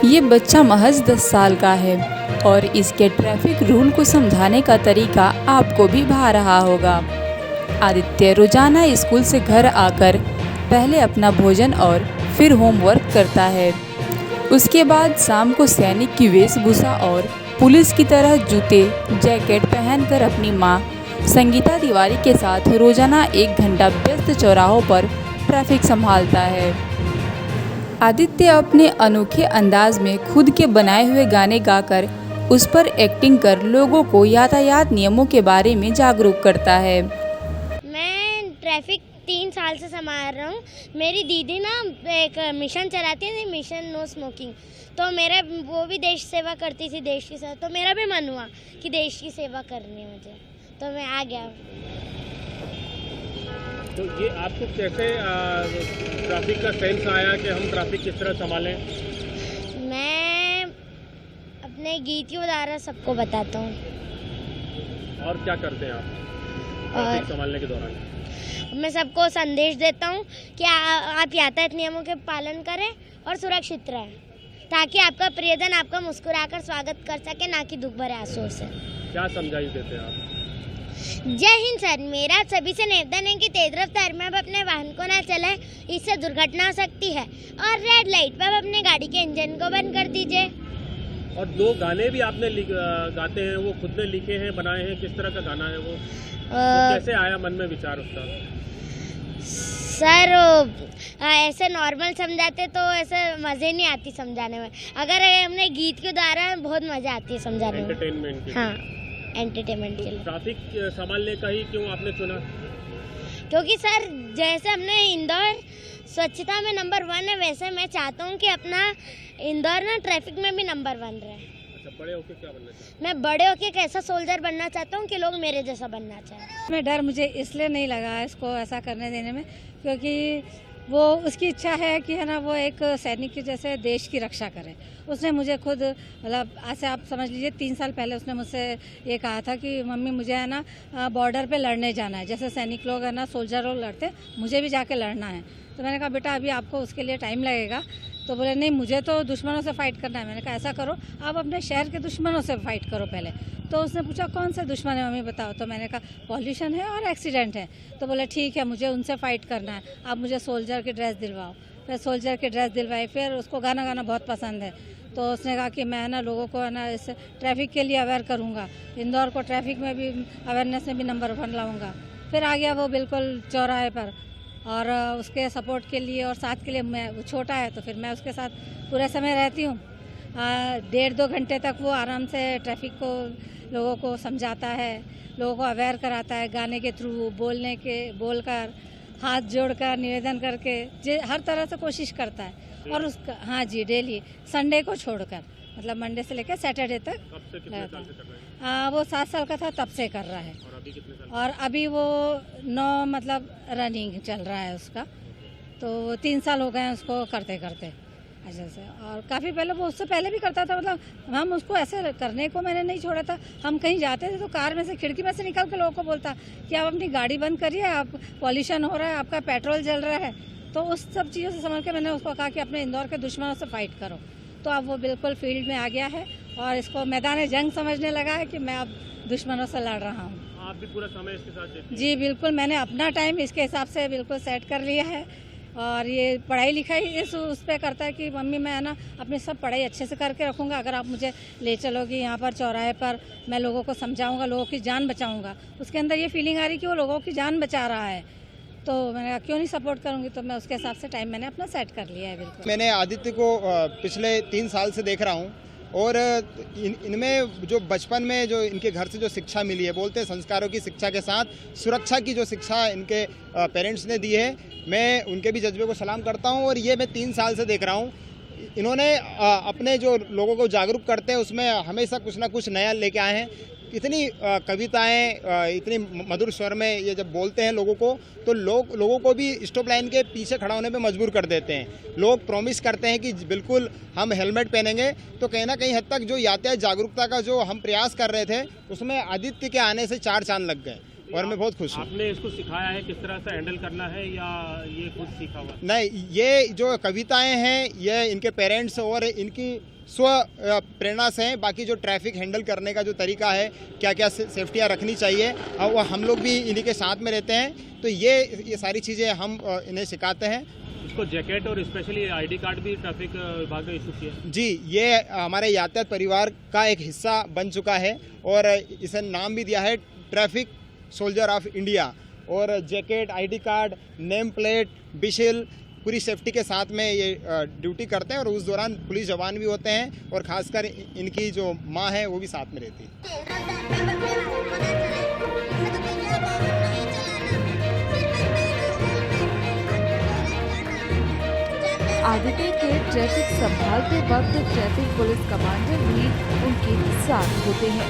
ये बच्चा महज 10 साल का है और इसके ट्रैफिक रूल को समझाने का तरीका आपको भी भा रहा होगा। आदित्य रोजाना स्कूल से घर आकर पहले अपना भोजन और फिर होमवर्क करता है। उसके बाद शाम को सैनिक की वेशभूषा और पुलिस की तरह जूते जैकेट पहनकर अपनी माँ संगीता तिवारी के साथ रोजाना 1 घंटा व्यस्त चौराहों पर ट्रैफिक संभालता है। आदित्य अपने अनोखे अंदाज में खुद के बनाए हुए गाने गाकर उस पर एक्टिंग कर लोगों को यातायात नियमों के बारे में जागरूक करता है। मैं ट्रैफिक 3 साल से संभाल रहा हूँ। मेरी दीदी ना एक मिशन चलाती है, मिशन नो स्मोकिंग, तो मेरा वो भी देश सेवा करती थी, देश की सेवा, तो मेरा भी मन हुआ कि देश की सेवा करनी है मुझे, तो मैं आ गया। तो ये आपको कैसे ट्रैफिक का सेंस आया कि हम ट्रैफिक किस तरह संभालें? मैं अपने गीत के द्वारा सबको बताता हूँ। और क्या करते हैं आप ट्रैफिक संभालने के दौरान? मैं सबको संदेश देता हूँ कि आप यातायात नियमों के पालन करें और सुरक्षित रहें, ताकि आपका प्रियजन आपका मुस्कुराकर स्वागत कर सके, ना कि दुख भरे आंसुओं से। क्या समझाइश देते हैं आप? जय हिंद सर। मेरा सभी से निवेदन है कि तेज रफ्तार में आप अपने वाहन को ना चलाएं, इससे दुर्घटना हो सकती है, और रेड लाइट पर आप अपने गाड़ी के इंजन को बंद कर दीजिए। और 2 गाने भी आपने गाते हैं, वो खुद ने लिखे हैं, बनाए हैं, किस तरह का गाना है वो? तो कैसे आया मन में विचार उसका? सर ऐसे नॉर्मल समझाते तो ऐसे मज़े नहीं आती समझाने में, अगर हमने गीत के द्वारा बहुत मज़ा आती है समझाने में। एंटरटेनमेंट के? हाँ, एंटरटेनमेंट के लिए। ट्रैफिक संभालने का ही क्यों आपने चुना? क्योंकि सर जैसे हमने इंदौर स्वच्छता में नंबर 1 है, वैसे मैं चाहता हूँ कि अपना इंदौर ना ट्रैफिक में भी नंबर 1 रहे। अच्छा, बड़े होके क्या बनना चाहते हैं? मैं बड़े होके एक ऐसा सोल्जर बनना चाहता हूँ कि लोग मेरे जैसा बनना चाहें। मैं डर मुझे इसलिए नहीं लगा इसको ऐसा करने देने में, क्योंकि वो उसकी इच्छा है कि है ना, वो एक सैनिक की जैसे देश की रक्षा करे। उसने मुझे खुद मतलब ऐसे आप समझ लीजिए 3 साल पहले उसने मुझसे ये कहा था कि मम्मी मुझे है ना बॉर्डर पे लड़ने जाना है, जैसे सैनिक लोग है ना सोल्जर लोग लड़ते, मुझे भी जाके लड़ना है। तो मैंने कहा बेटा अभी आपको उसके लिए टाइम लगेगा। तो बोले नहीं मुझे तो दुश्मनों से फ़ाइट करना है। मैंने कहा ऐसा करो आप अपने शहर के दुश्मनों से फ़ाइट करो पहले। तो उसने पूछा कौन से दुश्मन है मम्मी बताओ। तो मैंने कहा पॉल्यूशन है और एक्सीडेंट है। तो बोले ठीक है मुझे उनसे फ़ाइट करना है, आप मुझे सोल्जर की ड्रेस दिलवाओ। फिर सोल्जर की ड्रेस दिलवाई। फिर उसको गाना गाना बहुत पसंद है, तो उसने कहा कि मैं ना लोगों को है ना इस ट्रैफिक के लिए अवेयर करूँगा, इंदौर को ट्रैफिक में भी अवेयरनेस में भी नंबर 1 लाऊँगा। फिर आ गया वो बिल्कुल चौराहे पर, और उसके सपोर्ट के लिए और साथ के लिए मैं, वो छोटा है तो फिर मैं उसके साथ पूरे समय रहती हूँ। 1.5-2 घंटे तक वो आराम से ट्रैफिक को लोगों को समझाता है, लोगों को अवेयर कराता है, गाने के थ्रू, बोलकर, हाथ जोड़कर, निवेदन करके, हर तरह से कोशिश करता है। और उसका हाँ जी डेली, संडे को छोड़कर, मतलब मंडे से लेकर सैटरडे तक। कब से कितने साल से कर रहे हैं? वो 7 साल का था तब से कर रहा है। और अभी कितने साल? और अभी वो 9 मतलब रनिंग चल रहा है उसका, तो 3 साल हो गए हैं उसको करते करते अच्छा से। और काफ़ी पहले वो उससे पहले भी करता था, मतलब हम उसको ऐसे करने को मैंने नहीं छोड़ा था। हम कहीं जाते थे तो कार में से, खिड़की में से निकल के लोगों को बोलता कि आप अपनी गाड़ी बंद करिए, आप पॉल्यूशन हो रहा है, आपका पेट्रोल जल रहा है। तो उस सब चीज़ों से समझ के मैंने उसको कहा कि अपने इंदौर के दुश्मनों से फ़ाइट करो। तो अब वो बिल्कुल फील्ड में आ गया है और इसको मैदान जंग समझने लगा है कि मैं अब दुश्मनों से लड़ रहा हूँ। आप भी पूरा समय इसके साथ देते हैं? जी बिल्कुल, मैंने अपना टाइम इसके हिसाब से बिल्कुल सेट कर लिया है। और ये पढ़ाई लिखाई उस पर करता है कि मम्मी मैं है ना अपनी सब पढ़ाई अच्छे से करके रखूँगा, अगर आप मुझे ले चलोगी यहाँ पर चौराहे पर, मैं लोगों को समझाऊँगा, लोगों की जान बचाऊँगा। उसके अंदर ये फीलिंग आ रही कि वो लोगों की जान बचा रहा है, तो मैंने कहा क्यों नहीं सपोर्ट करूँगी। तो मैं उसके हिसाब से टाइम मैंने अपना सेट कर लिया है। बिल्कुल मैंने आदित्य को पिछले 3 साल से देख रहा हूँ, और इनमें जो बचपन में जो इनके घर से जो शिक्षा मिली है, बोलते हैं संस्कारों की शिक्षा के साथ सुरक्षा की जो शिक्षा इनके पेरेंट्स ने दी है, मैं उनके भी जज्बे को सलाम करता हूँ। और ये मैं 3 साल से देख रहा हूँ, इन्होंने अपने जो लोगों को जागरूक करते हैं उसमें हमेशा कुछ ना कुछ नया लेके आए हैं। इतनी कविताएं, इतनी मधुर स्वर में ये जब बोलते हैं लोगों को, तो लोगों को भी स्टॉप लाइन के पीछे खड़ा होने पे मजबूर कर देते हैं। लोग प्रॉमिस करते हैं कि बिल्कुल हम हेलमेट पहनेंगे, तो कहीं ना कहीं हद तक जो यातायात जागरूकता का जो हम प्रयास कर रहे थे, उसमें आदित्य के आने से 4 चांद लग गए। और मैं बहुत खुश हूँ। आपने इसको सिखाया है किस तरह से हैंडल करना है या ये खुद सीखा हुआ? नहीं, ये जो कविताएं हैं ये इनके पेरेंट्स और इनकी स्व प्रेरणा से हैं। बाकी जो ट्रैफिक हैंडल करने का जो तरीका है, क्या क्या सेफ्टियाँ रखनी चाहिए, और वो हम लोग भी इन्हीं के साथ में रहते हैं, तो ये सारी चीज़ें हम इन्हें सिखाते हैं। इसको जैकेट और स्पेशली आईडी कार्ड भी ट्रैफिक विभाग ने इशू किया? जी, ये हमारे यातायात परिवार का एक हिस्सा बन चुका है और इसे नाम भी दिया है ट्रैफिक सोल्जर ऑफ इंडिया। और jacket, ID card, name plate, बिशिल, पूरी सेफ्टी के साथ में ये ड्यूटी करते हैं और उस दौरान पुलिस जवान भी होते हैं और खासकर इनकी जो माँ है वो भी साथ में रहती है। आदित्य के ट्रैफिक संभालते वक्त ट्रैफिक पुलिस कमांडर भी उनके साथ होते हैं।